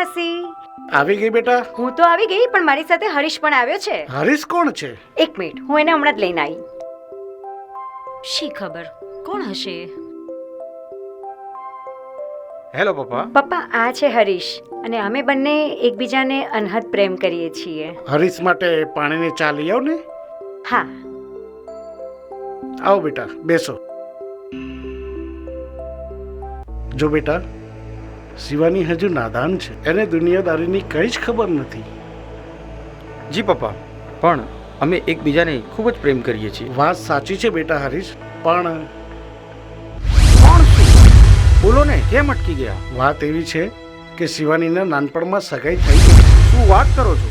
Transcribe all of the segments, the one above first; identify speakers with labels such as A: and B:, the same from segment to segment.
A: માસી.
B: આવી ગઈ બેટા?
A: હું તો આવી ગઈ, પણ મારી સાથે હરીશ પણ આવ્યો છે.
B: હરીશ કોણ છે?
A: એક મિનિટ, હું એને હમણાં જ લઈને આવી. શી ખબર કોણ હશે?
C: હેલો પપ્પા.
A: પપ્પા, આ છે હરીશ, અને અમે બંને એકબીજાને અનહદ પ્રેમ કરીએ છીએ.
B: હરીશ માટે પાણીની ચા લઈ આવ ને.
A: હા.
B: આવો બેટા, બેસો. જો બેટા, શિવાની હજુ નાદાન છે, એને દુનિયાદારીની કંઈ જ ખબર નથી.
C: જી પપ્પા, પણ અમે એકબીજાને ખૂબ જ પ્રેમ કરીએ છીએ.
B: વાત સાચી છે બેટા હરીશ, પણ
C: કોણ છું? બોલો ને, કેમ અટકી ગયા?
B: વાત એવી છે કે શિવાનીના નાનપણમાં સગાઈ થઈ ગઈ.
C: શું વાત કરો છો?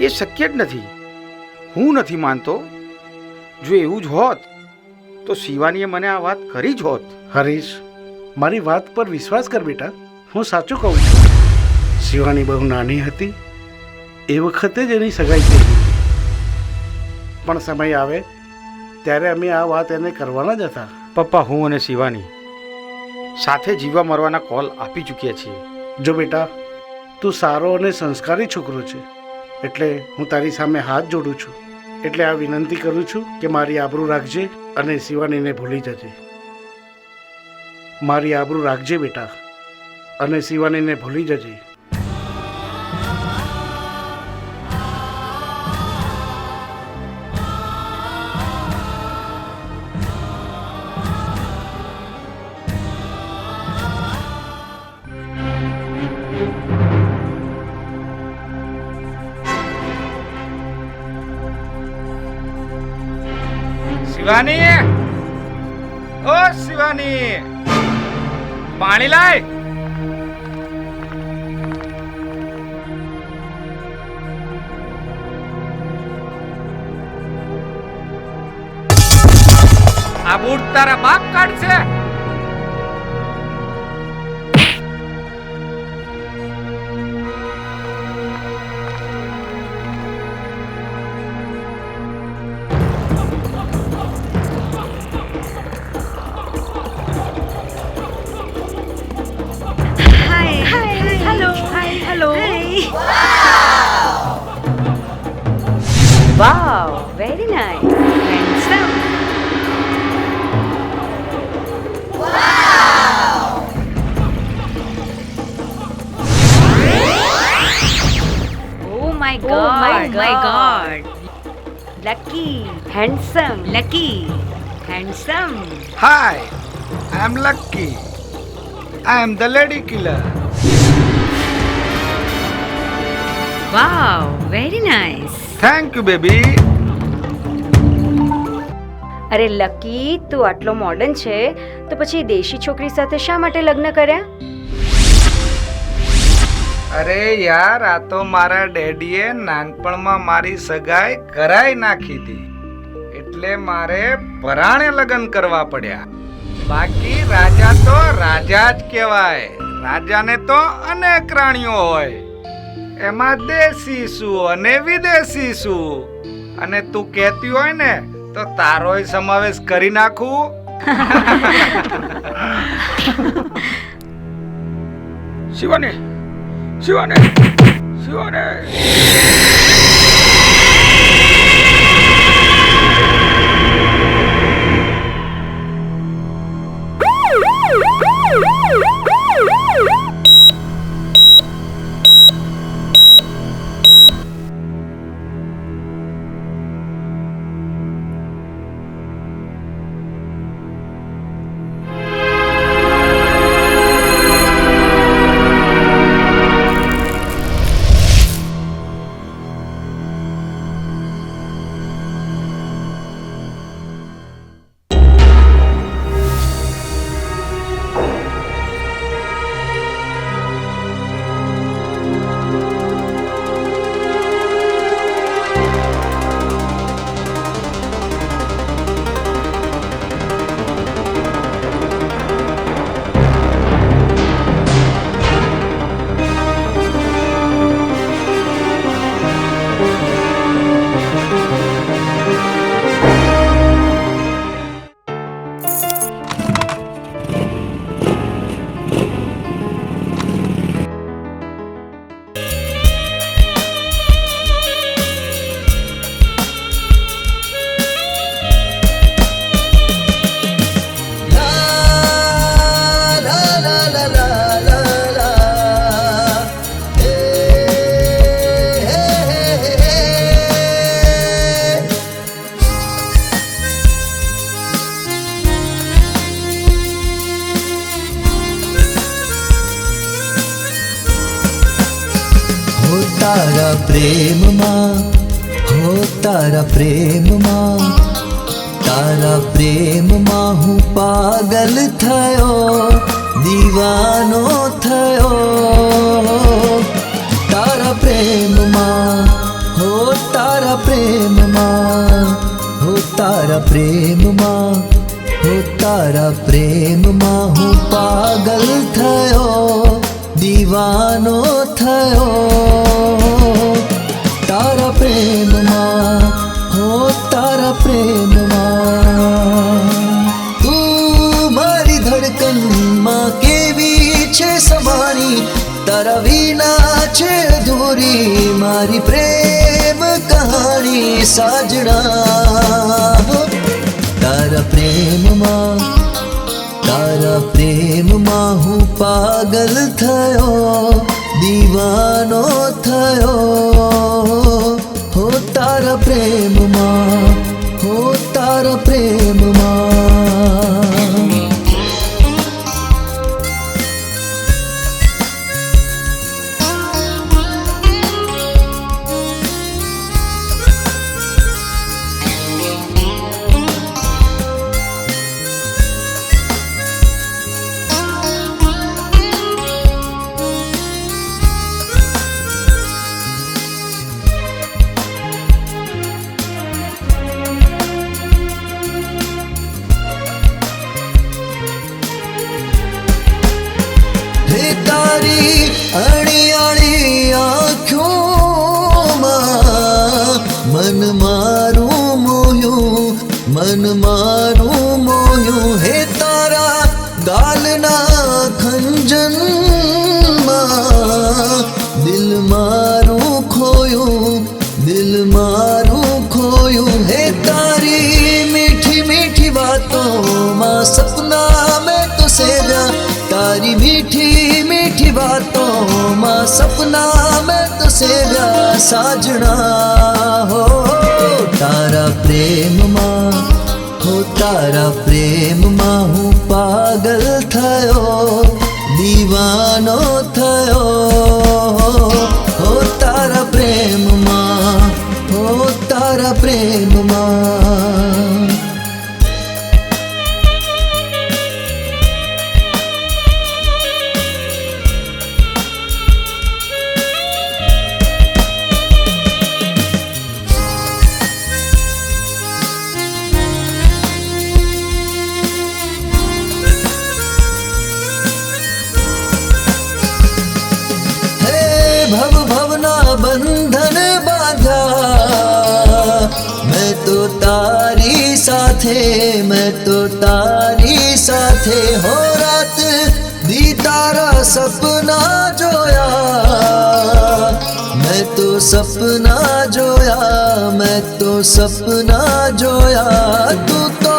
C: એ શક્ય જ નથી. હું નથી માનતો. જો એવું જ હોત તો શિવાનીએ મને આ વાત કરી જ હોત.
B: હરીશ, મારી વાત પર વિશ્વાસ કર બેટા, હું સાચું કહું છું. શિવાની બહુ નાની હતી એ વખતે જ એની સગાઈ થઈ ગઈ. પણ સમય આવે ત્યારે અમે આ વાત એને કરવાના જ હતા.
C: પપ્પા, હું અને શિવાની સાથે જીવવા મરવાના કોલ આપી ચૂક્યા છીએ.
B: જો બેટા, તું સારો અને સંસ્કારી છોકરો છે, એટલે હું તારી સામે હાથ જોડું છું. એટલે આ વિનંતી કરું છું કે મારી આબરૂ રાખજે અને શિવાનીને ભૂલી જજે. મારી આબરૂ રાખજે બેટા, અને શિવાનીને ભૂલી જજે.
C: શિવાની, ઓ શિવાની, પાણી લાય. આ બૂટ તારા બાપ કાઢશે.
A: Wow, very nice. Handsome. Oh my God. Lucky, handsome, lucky, handsome.
D: Hi, I am Lucky. I am the lady killer.
A: Wow, very nice.
D: Thank you, baby.
A: અરે લકી, તું આટલો મોડર્ન છે તો પછી દેશી છોકરી સાથે શા માટે લગ્ન કર્યા?
D: અરે યાર, આ તો મારા ડેડીએ નાનપણમાં મારી સગાઈ કરાઈ નાખી હતી, એટલે મારે પરાણે લગ્ન કરવા પડ્યા. બાકી રાજા તો રાજા જ કહેવાય. રાજાને તો અનેક રાણીઓ હોય, એમાં દેશી શું અને વિદેશી શું. અને તું કહેતી હોય ને તો તારોય સમાવેશ કરી નાખું.
C: શિવાની, શિવાની, શિવાની.
E: તારા પ્રેમમાં, હો તારા પ્રેમમાં, તારા પ્રેમમાં હું પાગલ થયો, દીવાનો થયો. તારા પ્રેમમાં, હો તારા પ્રેમમાં, હો તારા પ્રેમમાં, હો તારા પ્રેમમાં હું પાગલ થયો, દીવાનો થયો. તારા પ્રેમમાં, હો તારા પ્રેમમાં. તું મારી ધડકનમાં કેવી છે સમારી, તારા વિના છે અધૂરી મારી પ્રેમ કહાણી સાજણા. તારા પ્રેમમાં, તારા પ્રેમમાં હું પાગલ થયો, દીવાનો થયો. હો તારા પ્રેમમાં, હો તારા પ્રેમમાં. હે તારી અણિયાળી આંખોમાં મન મારું મોયું, મન મારું મોયું. હે તારા ગાલના ખંજનમાં દિલ મારું ખોયું, દિલ મારું ખોયું. હે તારી મીઠી મીઠી વાતોમાં સપના મેં તો સેવ્યા, તારી મીઠી મીઠી વાતોમાં સપના મેં તો સેવ્યા સાજણા. હો તારા પ્રેમમાં, હો તારા પ્રેમમાં હું પાગલ થયો, દીવાનો થયો. હો તારા પ્રેમમાં, હો તારા પ્રેમમાં. ભવ ભવના બંધન બાંધ્યા મેં તો તારી સાથે, મેં તો તારી સાથે. હો રાત દી તારા સપના જોયા, મેં તો સપના જોયા, મેં તો સપના જોયા. તું તો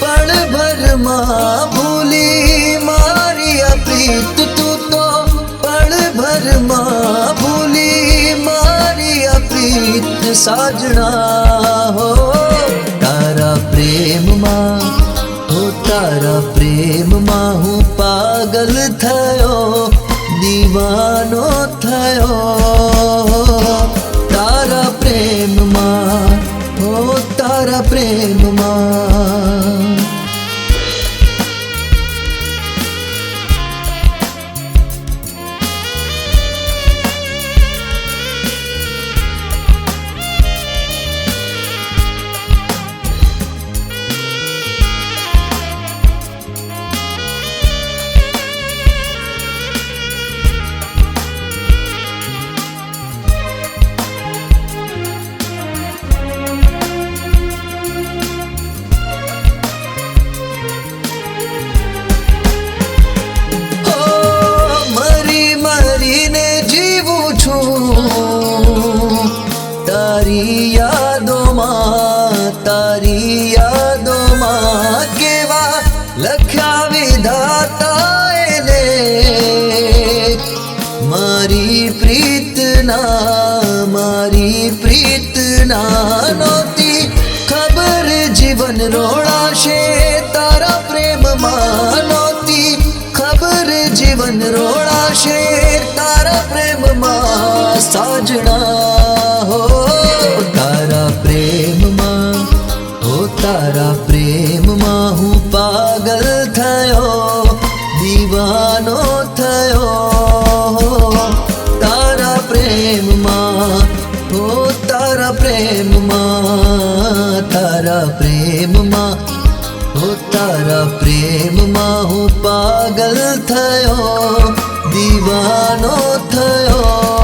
E: પળ ભરમાં ભૂલી મારી આ પ્રીત, તું તો પળ ભરમાં ભૂલી મારી આ પ્રીત સાજણા. હો તારા પ્રેમમાં, હો તારા પ્રેમમાં હું પાગલ થયો, દીવાનો થયો. તારા પ્રેમમાં, હો તારા પ્રેમમાં. તારી યાદોમાં, તારી યાદોમાં કેવા લખ્યા વિધાતાએ લેખ. મારી પ્રીતના, મારી પ્રીતના નહોતી ખબર જીવન રોળાશે, તારા પ્રેમમાં નહોતી ખબર જીવન રોળાશે, તારા પ્રેમમાં સાજણા. પ્રેમમાં હું પાગલ થયો, દીવાનો થયો તારા પ્રેમમાં, હો તારા પ્રેમમાં, તારા પ્રેમમાં, હો તારા પ્રેમમાં હું પાગલ થયો, દીવાનો થયો.